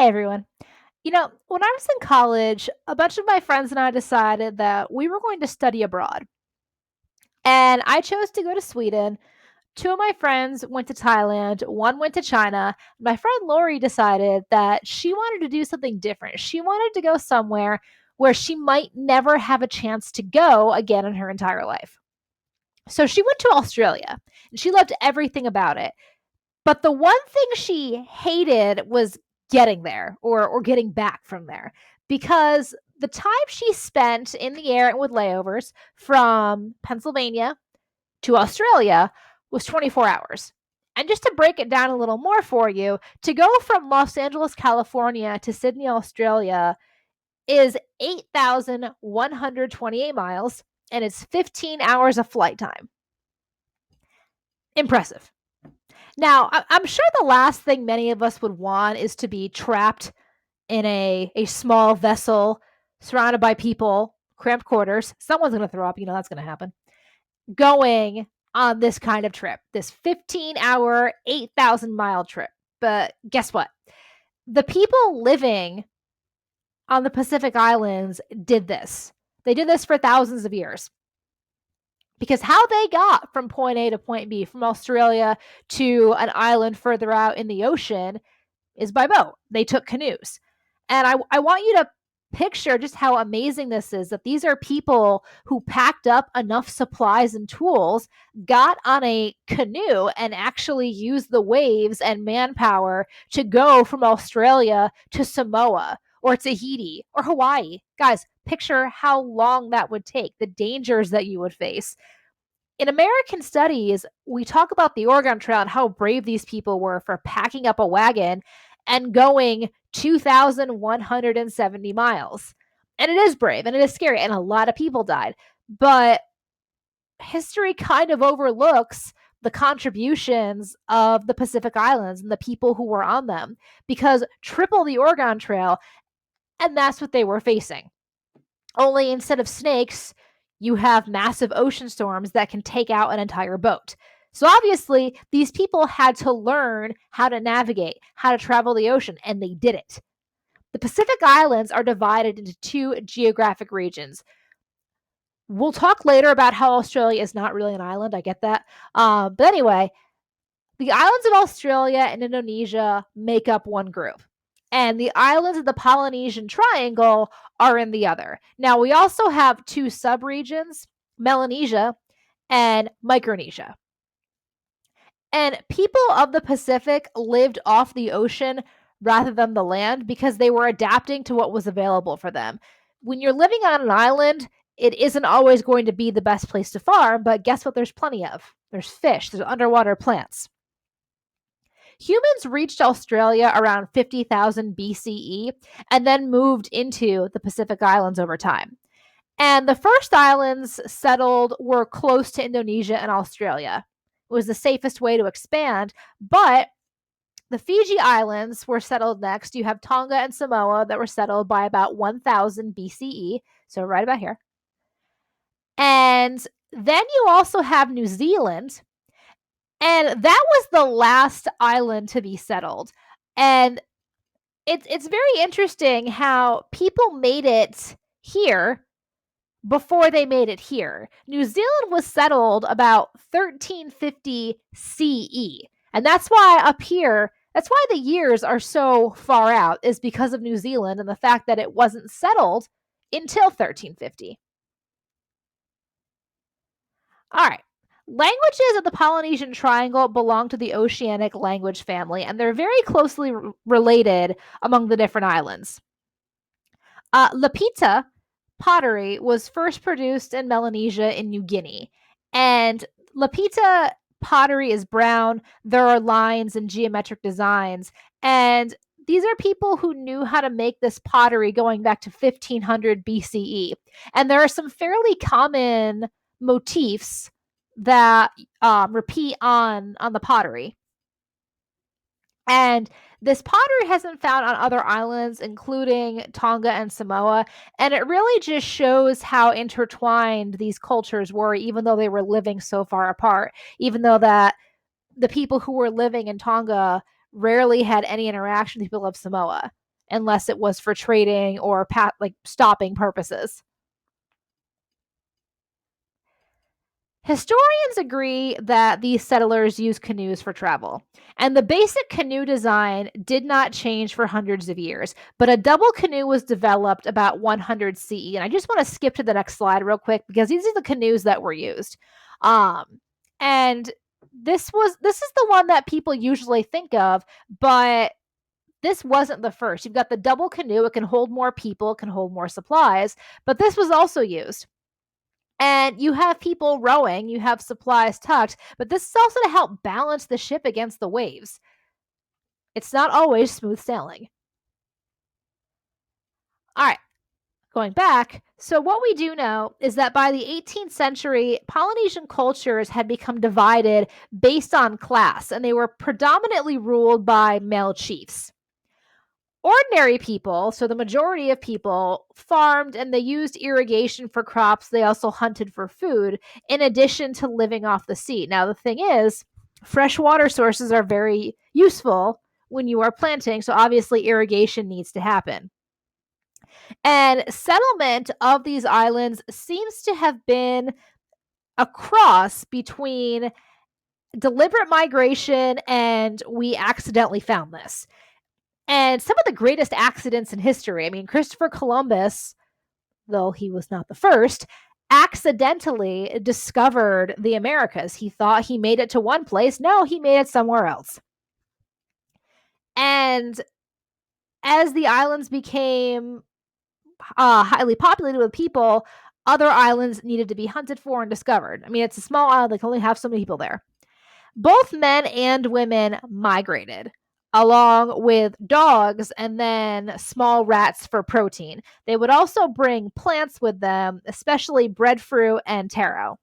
Hey everyone. When I was in college, a bunch of my friends and I decided that we were going to study abroad. And I chose to go to Sweden. Two of my friends went to Thailand, one went to China. My friend Lori decided that she wanted to do something different. She wanted to go somewhere where she might never have a chance to go again in her entire life. So she went to Australia and she loved everything about it. But the one thing she hated was getting there or getting back from there because the time she spent in the air and with layovers from Pennsylvania to Australia was 24 hours. And just to break it down a little more for you, to go from Los Angeles, California to Sydney, Australia is 8,128 miles and it's 15 hours of flight time. Impressive. Now, I'm sure the last thing many of us would want is to be trapped in a small vessel surrounded by people, cramped quarters. Someone's going to throw up, that's going to happen. Going on this kind of trip, this 15-hour, 8,000-mile trip. But guess what? The people living on the Pacific Islands did this. They did this for thousands of years. Because how they got from point A to point B, from Australia to an island further out in the ocean, is by boat. They took canoes. And I want you to picture just how amazing this is, that these are people who packed up enough supplies and tools, got on a canoe, and actually used the waves and manpower to go from Australia to Samoa or Tahiti or Hawaii. Guys, picture how long that would take, the dangers that you would face. In American studies, we talk about the Oregon Trail and how brave these people were for packing up a wagon and going 2,170 miles. And it is brave and it is scary, and a lot of people died. But history kind of overlooks the contributions of the Pacific Islands and the people who were on them, because triple the Oregon Trail, and that's what they were facing. Only instead of snakes, you have massive ocean storms that can take out an entire boat. So obviously, these people had to learn how to navigate, how to travel the ocean, and they did it. The Pacific Islands are divided into two geographic regions. We'll talk later about how Australia is not really an island. I get that. But anyway, the islands of Australia and Indonesia make up one group, and the islands of the Polynesian Triangle are in the other. Now, we also have two subregions, Melanesia and Micronesia. And people of the Pacific lived off the ocean rather than the land because they were adapting to what was available for them. When you're living on an island, it isn't always going to be the best place to farm, but guess what? There's plenty of. There's fish, there's underwater plants. Humans reached Australia around 50,000 BCE and then moved into the Pacific Islands over time. And the first islands settled were close to Indonesia and Australia. It was the safest way to expand, but the Fiji Islands were settled next. You have Tonga and Samoa that were settled by about 1000 BCE, so right about here. And then you also have New Zealand, and that was the last island to be settled. And it's very interesting how people made it here before they made it here. New Zealand was settled about 1350 CE. And that's why up here, that's why the years are so far out, is because of New Zealand and the fact that it wasn't settled until 1350. All right. Languages of the Polynesian Triangle belong to the Oceanic language family, and they're very closely related among the different islands. Lapita Pottery was first produced in Melanesia in New Guinea, and Lapita pottery is brown. There are lines and geometric designs, and these are people who knew how to make this pottery going back to 1500 BCE. And there are some fairly common motifs that repeat on the pottery. And this pottery has been found on other islands, including Tonga and Samoa. And it really just shows how intertwined these cultures were, even though they were living so far apart, even though that the people who were living in Tonga rarely had any interaction with people of Samoa. unless it was for trading or like stopping purposes. Historians agree that these settlers used canoes for travel, and the basic canoe design did not change for hundreds of years, but a double canoe was developed about 100 CE. And I just want to skip to the next slide real quick because these are the canoes that were used. And this is the one that people usually think of, but this wasn't the first. You've got the double canoe, it can hold more people, it can hold more supplies, but this was also used. And you have people rowing, you have supplies tucked, but this is also to help balance the ship against the waves. It's not always smooth sailing. All right, going back. So, what we do know is that by the 18th century, Polynesian cultures had become divided based on class, and they were predominantly ruled by male chiefs. Ordinary people, so the majority of people, farmed and they used irrigation for crops. They also hunted for food in addition to living off the sea. Now, the thing is, fresh water sources are very useful when you are planting, so obviously irrigation needs to happen. And settlement of these islands seems to have been a cross between deliberate migration and we accidentally found this. And some of the greatest accidents in history. I mean, Christopher Columbus, though he was not the first, accidentally discovered the Americas. He thought he made it to one place. No, he made it somewhere else. And as the islands became highly populated with people, other islands needed to be hunted for and discovered. I mean, it's a small island, they can only have so many people there. Both men and women migrated, along with dogs and then small rats for protein. They would also bring plants with them, especially breadfruit and taro.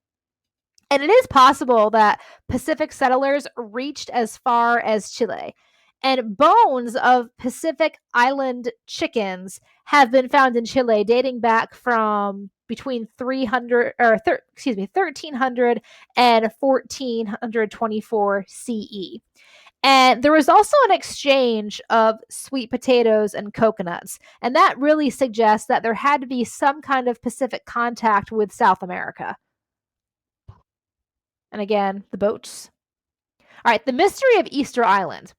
And it is possible that Pacific settlers reached as far as Chile. And bones of Pacific Island chickens have been found in Chile dating back from between 1300 and 1424 CE. And there was also an exchange of sweet potatoes and coconuts. And that really suggests that there had to be some kind of Pacific contact with South America. And again, the boats. All right, the mystery of Easter Island.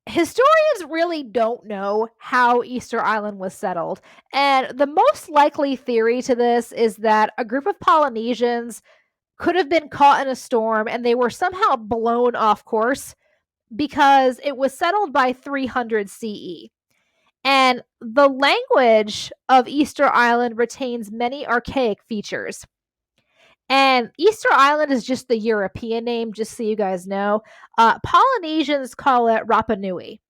Historians really don't know how Easter Island was settled. And the most likely theory to this is that a group of Polynesians could have been caught in a storm and they were somehow blown off course because it was settled by 300 CE. And the language of Easter Island retains many archaic features. And Easter Island is just the European name, just so you guys know. Polynesians call it Rapa Nui.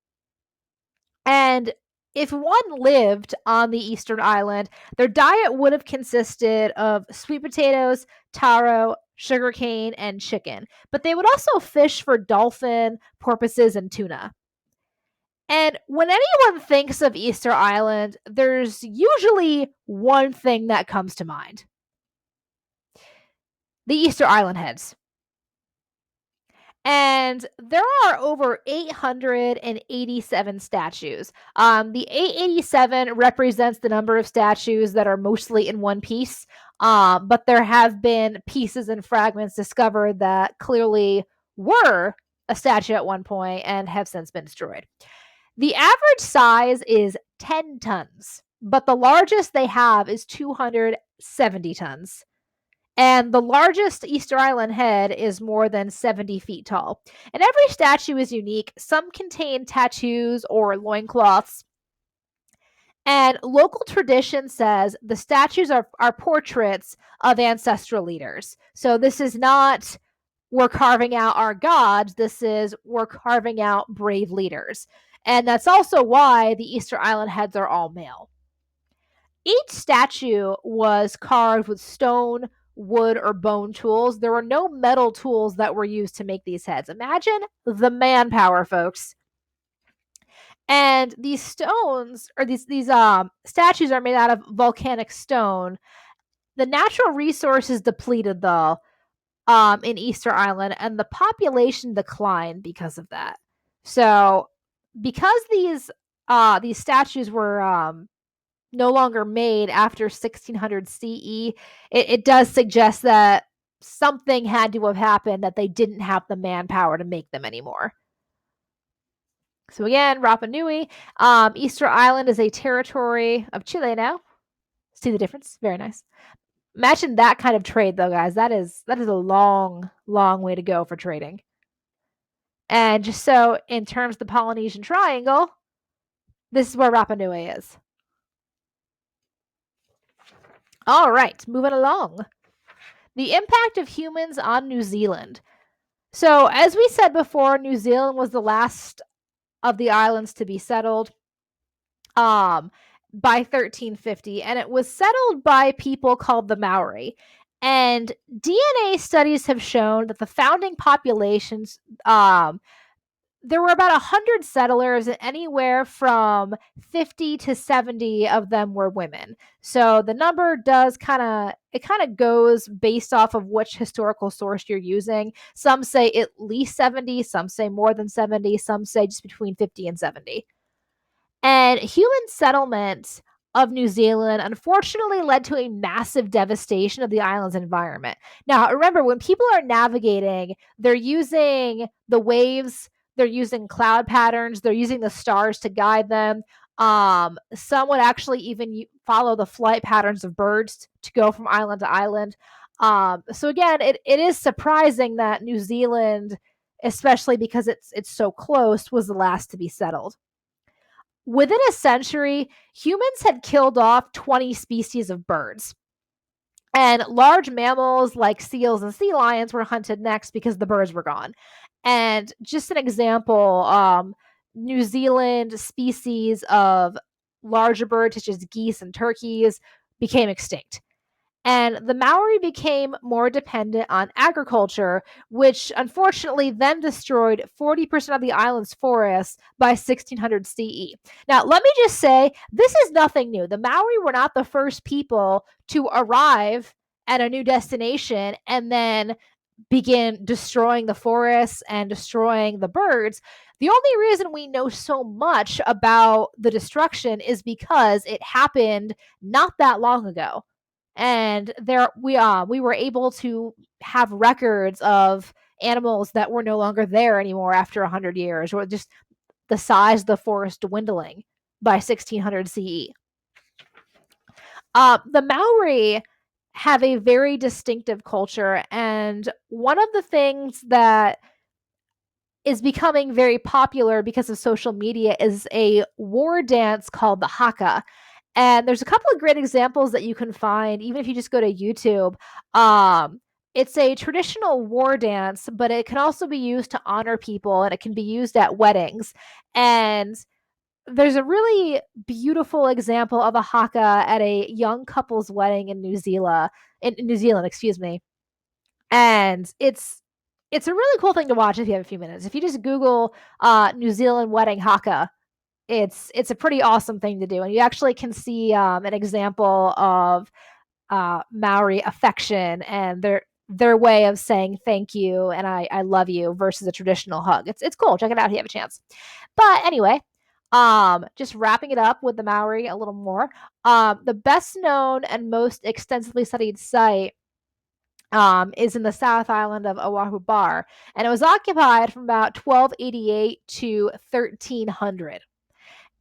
And if one lived on the Eastern Island, their diet would have consisted of sweet potatoes, taro, sugarcane, and chicken. But they would also fish for dolphin, porpoises, and tuna. And when anyone thinks of Easter Island, there's usually one thing that comes to mind: the Easter Island heads. And there are over 887 statues. The 887 represents the number of statues that are mostly in one piece, but there have been pieces and fragments discovered that clearly were a statue at one point and have since been destroyed. The average size is 10 tons, but the largest they have is 270 tons. And the largest Easter Island head is more than 70 feet tall. And every statue is unique. Some contain tattoos or loincloths. And local tradition says the statues are portraits of ancestral leaders. So this is not we're carving out our gods. This is we're carving out brave leaders. And that's also why the Easter Island heads are all male. Each statue was carved with stone, wood, or bone tools. There were no metal tools that were used to make these heads. Imagine the manpower, folks. And these stones, or these statues, are made out of volcanic stone. The natural resource is depleted, though, in Easter Island, and the population declined because of that. So because these statues were no longer made after 1600 CE, it does suggest that something had to have happened that they didn't have the manpower to make them anymore. So again, Rapa Nui, Easter Island is a territory of Chile now. See the difference? Very nice. Imagine that kind of trade, though, guys. That is a long, long way to go for trading. And just so, in terms of the Polynesian Triangle, this is where Rapa Nui is. All right, moving along. The impact of humans on New Zealand. So, as we said before, New Zealand was the last of the islands to be settled by 1350, and it was settled by people called the Maori. And DNA studies have shown that the founding populations, there were about 100 settlers, and anywhere from 50 to 70 of them were women. So the number does kind of goes based off of which historical source you're using. Some say at least 70, some say more than 70, some say just between 50 and 70. And human settlement of New Zealand unfortunately led to a massive devastation of the island's environment. Now, remember, when people are navigating, they're using the waves, they're using cloud patterns, they're using the stars to guide them. Some would actually even follow the flight patterns of birds to go from island to island. So again, it is surprising that New Zealand, especially because it's so close, was the last to be settled. Within a century, humans had killed off 20 species of birds. And large mammals like seals and sea lions were hunted next because the birds were gone. And just an example, New Zealand species of larger birds, such as geese and turkeys, became extinct. And the Maori became more dependent on agriculture, which unfortunately then destroyed 40% of the island's forests by 1600 CE. Now, let me just say, this is nothing new. The Maori were not the first people to arrive at a new destination and then begin destroying the forests and destroying the birds. The only reason we know so much about the destruction is because it happened not that long ago. And there we were able to have records of animals that were no longer there anymore after 100 years, or just the size of the forest dwindling by 1600 CE. The Maori have a very distinctive culture, and one of the things that is becoming very popular because of social media is a war dance called the Haka. And there's a couple of great examples that you can find, even if you just go to YouTube. It's a traditional war dance, but it can also be used to honor people, and it can be used at weddings. And there's a really beautiful example of a haka at a young couple's wedding in New Zealand. In New Zealand, excuse me. And it's a really cool thing to watch if you have a few minutes. If you just Google New Zealand wedding haka, it's a pretty awesome thing to do, and you actually can see an example of Maori affection and their way of saying thank you and I love you versus a traditional hug. It's cool. Check it out if you have a chance. But anyway, just wrapping it up with the Maori a little more. The best known and most extensively studied site is in the South Island of Oahu Bar, and it was occupied from about 1288 to 1300.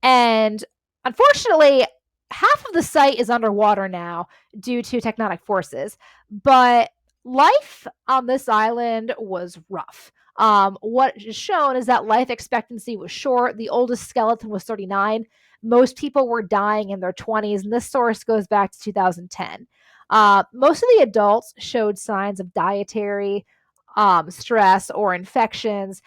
And unfortunately, half of the site is underwater now due to tectonic forces. But life on this island was rough. What is shown is that life expectancy was short. The oldest skeleton was 39. Most people were dying in their 20s, and this source goes back to 2010. Most of the adults showed signs of dietary stress or infections,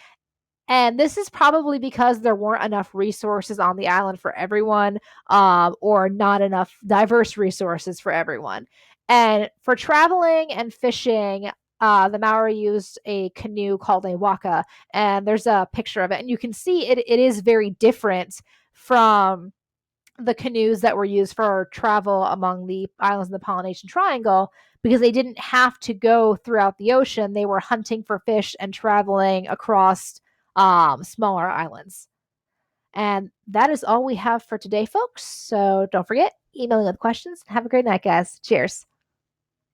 and this is probably because there weren't enough resources on the island for everyone, or not enough diverse resources for everyone. And for traveling and fishing, the Maori used a canoe called a waka, and there's a picture of it. And you can see it is very different from the canoes that were used for travel among the islands in the Polynesian Triangle, because they didn't have to go throughout the ocean. They were hunting for fish and traveling across smaller islands. And that is all we have for today, folks. So don't forget, email me with questions. Have a great night, guys. Cheers.